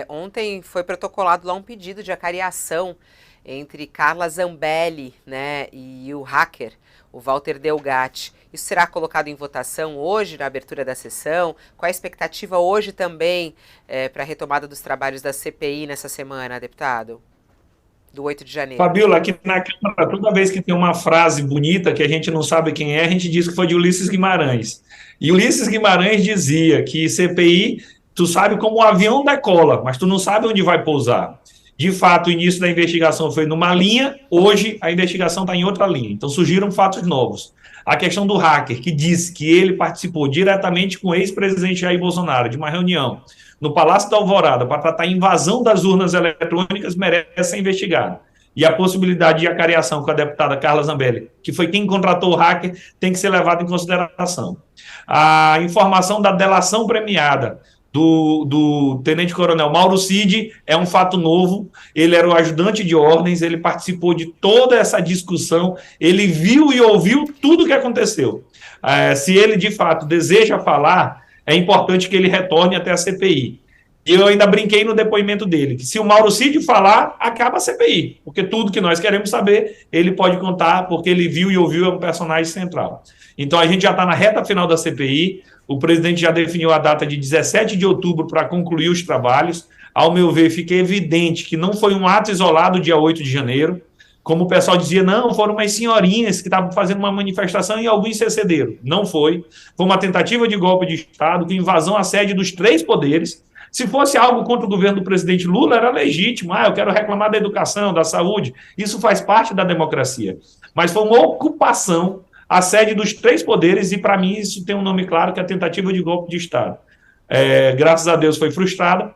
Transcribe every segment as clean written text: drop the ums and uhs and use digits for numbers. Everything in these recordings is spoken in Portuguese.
Ontem foi protocolado lá um pedido de acariação entre Carla Zambelli, né, e o hacker, o Walter Delgatti. Isso será colocado em votação hoje, na abertura da sessão? Qual a expectativa hoje também para a retomada dos trabalhos da CPI nessa semana, deputado? Do 8 de janeiro. Fabiola, aqui na Câmara, toda vez que tem uma frase bonita que a gente não sabe quem é, a gente diz que foi de Ulisses Guimarães. E Ulisses Guimarães dizia que CPI, tu sabe como o avião decola, mas tu não sabe onde vai pousar. De fato, o início da investigação foi numa linha, hoje a investigação está em outra linha. Então surgiram fatos novos. A questão do hacker, que disse que ele participou diretamente com o ex-presidente Jair Bolsonaro de uma reunião no Palácio da Alvorada para tratar a invasão das urnas eletrônicas, merece ser investigado. E a possibilidade de acariação com a deputada Carla Zambelli, que foi quem contratou o hacker, tem que ser levada em consideração. A informação da delação premiada do tenente-coronel Mauro Cid é um fato novo. Ele era o ajudante de ordens, ele participou de toda essa discussão, ele viu e ouviu tudo o que aconteceu. Se ele, de fato, deseja falar, é importante que ele retorne até a CPI. E eu ainda brinquei no depoimento dele, que se o Mauro Cid falar, acaba a CPI, porque tudo que nós queremos saber, ele pode contar, porque ele viu e ouviu, é um personagem central. Então a gente já está na reta final da CPI, o presidente já definiu a data de 17 de outubro para concluir os trabalhos. Ao meu ver, fica evidente que não foi um ato isolado dia 8 de janeiro, como o pessoal dizia, não, foram umas senhorinhas que estavam fazendo uma manifestação e alguns se excederam. Não foi. Foi uma tentativa de golpe de Estado, com invasão à sede dos três poderes. Se fosse algo contra o governo do presidente Lula, era legítimo. Eu quero reclamar da educação, da saúde. Isso faz parte da democracia. Mas foi uma ocupação à sede dos três poderes e, para mim, isso tem um nome claro, que é a tentativa de golpe de Estado. Graças a Deus foi frustrada.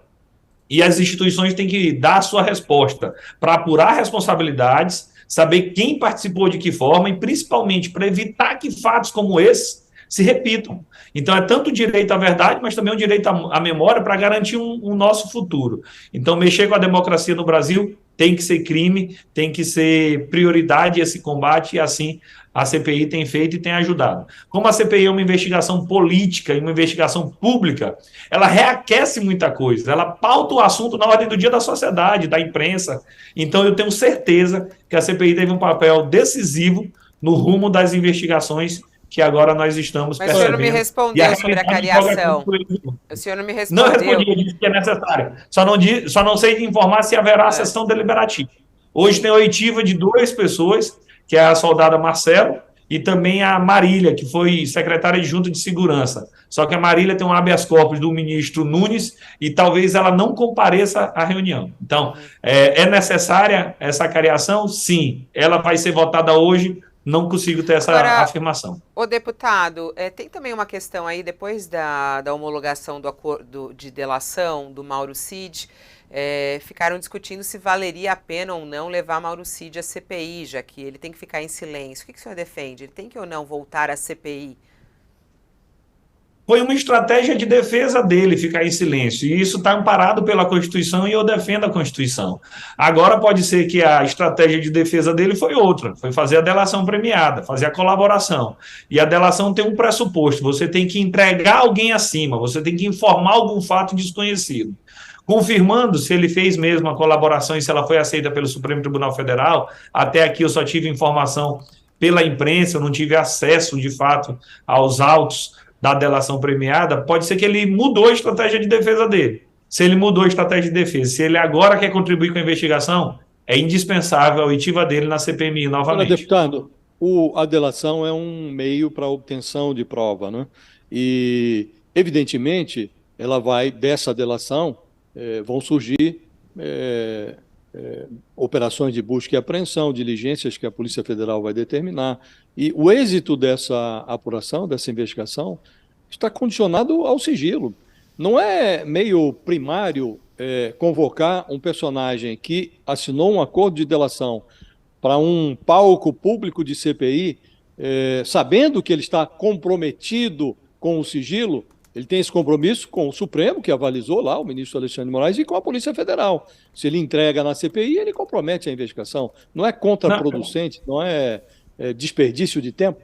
E as instituições têm que dar a sua resposta para apurar responsabilidades, saber quem participou de que forma e, principalmente, para evitar que fatos como esse se repitam. Então, é tanto o direito à verdade, mas também o direito à memória para garantir um nosso futuro. Então, mexer com a democracia no Brasil tem que ser crime, tem que ser prioridade esse combate, e assim a CPI tem feito e tem ajudado. Como a CPI é uma investigação política e uma investigação pública, ela reaquece muita coisa, ela pauta o assunto na ordem do dia da sociedade, da imprensa. Então, eu tenho certeza que a CPI teve um papel decisivo no rumo das investigações que agora nós estamos Mas o senhor não me percebendo. E a respondeu sobre a realidade joga cariação. contra. O senhor não me Não respondeu. respondi, eu disse que é necessário. Só não sei informar se haverá sessão deliberativa. Hoje tem a oitiva de duas pessoas, que é a soldada Marcelo e também a Marília, que foi secretária adjunta de segurança. Só que a Marília tem um habeas corpus do ministro Nunes e talvez ela não compareça à reunião. Então, é necessária essa cariação? Sim. Ela vai ser votada hoje, não consigo ter essa afirmação. O deputado, tem também uma questão aí, depois da homologação do acordo de delação do Mauro Cid, ficaram discutindo se valeria a pena ou não levar Mauro Cid à CPI, já que ele tem que ficar em silêncio. O que o senhor defende? Ele tem que ou não voltar à CPI? Foi uma estratégia de defesa dele ficar em silêncio, e isso está amparado pela Constituição e eu defendo a Constituição. Agora pode ser que a estratégia de defesa dele foi outra, foi fazer a delação premiada, fazer a colaboração. E a delação tem um pressuposto, você tem que entregar alguém acima, você tem que informar algum fato desconhecido. Confirmando se ele fez mesmo a colaboração e se ela foi aceita pelo Supremo Tribunal Federal, até aqui eu só tive informação pela imprensa, eu não tive acesso, de fato, aos autos da delação premiada, pode ser que ele mudou a estratégia de defesa dele. Se ele mudou a estratégia de defesa, se ele agora quer contribuir com a investigação, é indispensável a oitiva dele na CPMI novamente. Olha, deputado, a delação é um meio para obtenção de prova, né? E, evidentemente, dessa delação, vão surgir operações de busca e apreensão, diligências que a Polícia Federal vai determinar. E o êxito dessa apuração, dessa investigação, está condicionado ao sigilo. Não é meio primário convocar um personagem que assinou um acordo de delação para um palco público de CPI, sabendo que ele está comprometido com o sigilo. Ele tem esse compromisso com o Supremo, que avalizou lá, o ministro Alexandre de Moraes, e com a Polícia Federal. Se ele entrega na CPI, ele compromete a investigação. Não é contraproducente, não é desperdício de tempo?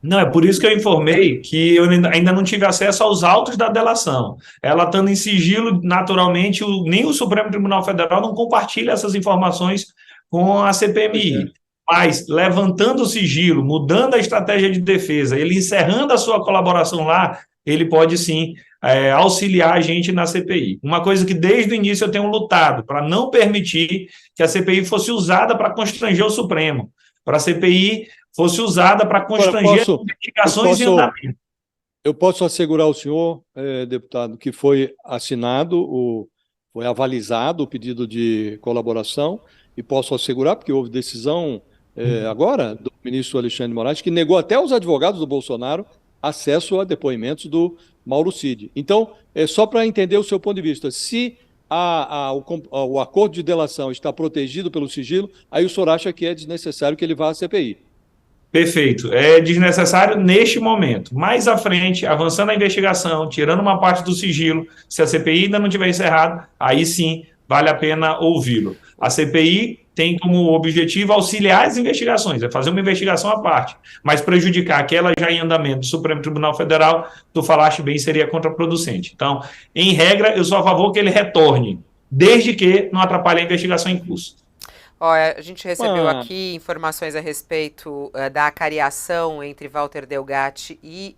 Não, é por isso que eu informei que eu ainda não tive acesso aos autos da delação. Ela estando em sigilo, naturalmente, nem o Supremo Tribunal Federal não compartilha essas informações com a CPMI. Mas, levantando o sigilo, mudando a estratégia de defesa, ele encerrando a sua colaboração lá, ele pode sim auxiliar a gente na CPI. Uma coisa que desde o início eu tenho lutado, para não permitir que a CPI fosse usada para constranger o Supremo, para a CPI fosse usada para constranger as investigações em andamento. Eu posso assegurar ao senhor, deputado, que foi assinado, foi avalizado o pedido de colaboração, e posso assegurar, porque houve decisão agora do ministro Alexandre de Moraes, que negou até aos advogados do Bolsonaro acesso a depoimentos do Mauro Cid. Então, só para entender o seu ponto de vista, se o acordo de delação está protegido pelo sigilo, aí o senhor acha que é desnecessário que ele vá à CPI. Perfeito. É desnecessário neste momento. Mais à frente, avançando a investigação, tirando uma parte do sigilo, se a CPI ainda não tiver encerrado, aí sim vale a pena ouvi-lo. A CPI tem como objetivo auxiliar as investigações, é fazer uma investigação à parte, mas prejudicar aquela já em andamento do Supremo Tribunal Federal, tu falaste bem, seria contraproducente. Então, em regra, eu sou a favor que ele retorne, desde que não atrapalhe a investigação em curso. Olha, a gente recebeu aqui informações a respeito da acariação entre Walter Delgatti e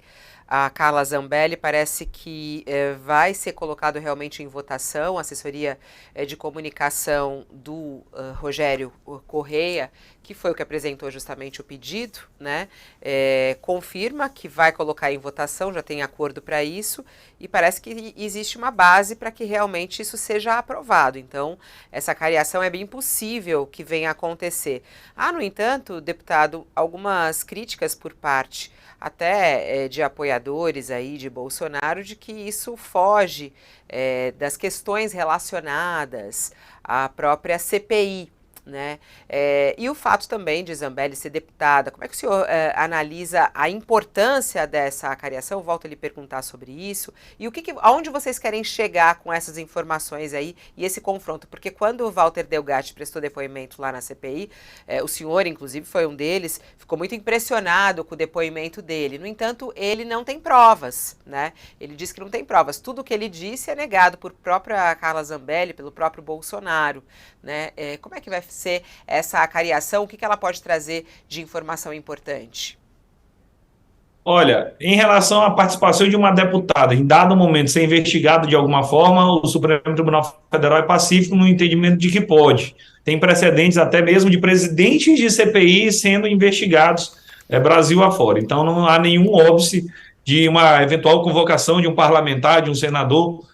a Carla Zambelli. Parece que vai ser colocado realmente em votação. A assessoria de comunicação do Rogério Correia, que foi o que apresentou justamente o pedido, né, confirma que vai colocar em votação, já tem acordo para isso, e parece que existe uma base para que realmente isso seja aprovado. Então, essa cariação é bem possível que venha a acontecer. Há, no entanto, deputado, algumas críticas por parte até de apoiadores aí de Bolsonaro, de que isso foge das questões relacionadas à própria CPI, né? E o fato também de Zambelli ser deputada, como é que o senhor analisa a importância dessa acariação? Volto a lhe perguntar sobre isso. E aonde vocês querem chegar com essas informações aí e esse confronto? Porque quando o Walter Delgatti prestou depoimento lá na CPI, o senhor, inclusive, foi um deles, ficou muito impressionado com o depoimento dele. No entanto, ele não tem provas, né? Ele disse que não tem provas. Tudo o que ele disse é negado por própria Carla Zambelli, pelo próprio Bolsonaro, né? Como é que vai ser essa acariação? O que ela pode trazer de informação importante? Olha, em relação à participação de uma deputada em dado momento ser investigado de alguma forma, o Supremo Tribunal Federal é pacífico no entendimento de que pode. Tem precedentes até mesmo de presidentes de CPI sendo investigados Brasil afora. Então não há nenhum óbice de uma eventual convocação de um parlamentar, de um senador,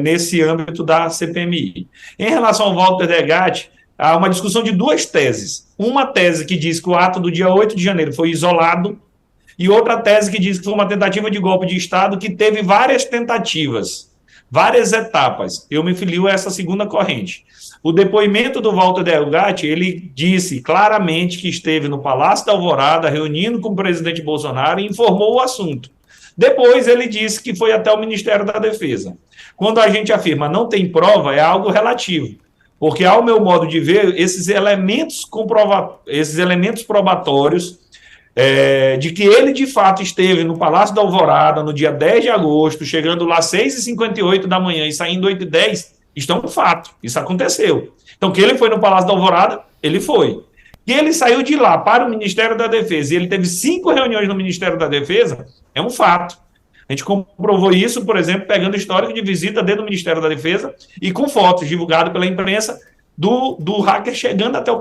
nesse âmbito da CPMI. Em relação ao Walter Delgatti, há uma discussão de duas teses. Uma tese que diz que o ato do dia 8 de janeiro foi isolado, e outra tese que diz que foi uma tentativa de golpe de Estado que teve várias tentativas, várias etapas. Eu me filio a essa segunda corrente. O depoimento do Walter Delgatti, ele disse claramente que esteve no Palácio da Alvorada, reunindo com o presidente Bolsonaro e informou o assunto. Depois ele disse que foi até o Ministério da Defesa. Quando a gente afirma não tem prova, é algo relativo. Porque, ao meu modo de ver, esses elementos probatórios de que ele, de fato, esteve no Palácio da Alvorada no dia 10 de agosto, chegando lá às 6h58 da manhã e saindo 8h10, estão no fato. Isso aconteceu. Então, que ele foi no Palácio da Alvorada, ele foi. Que ele saiu de lá para o Ministério da Defesa e ele teve 5 reuniões no Ministério da Defesa, é um fato. A gente comprovou isso, por exemplo, pegando histórico de visita dentro do Ministério da Defesa e com fotos divulgadas pela imprensa do hacker chegando até o Palácio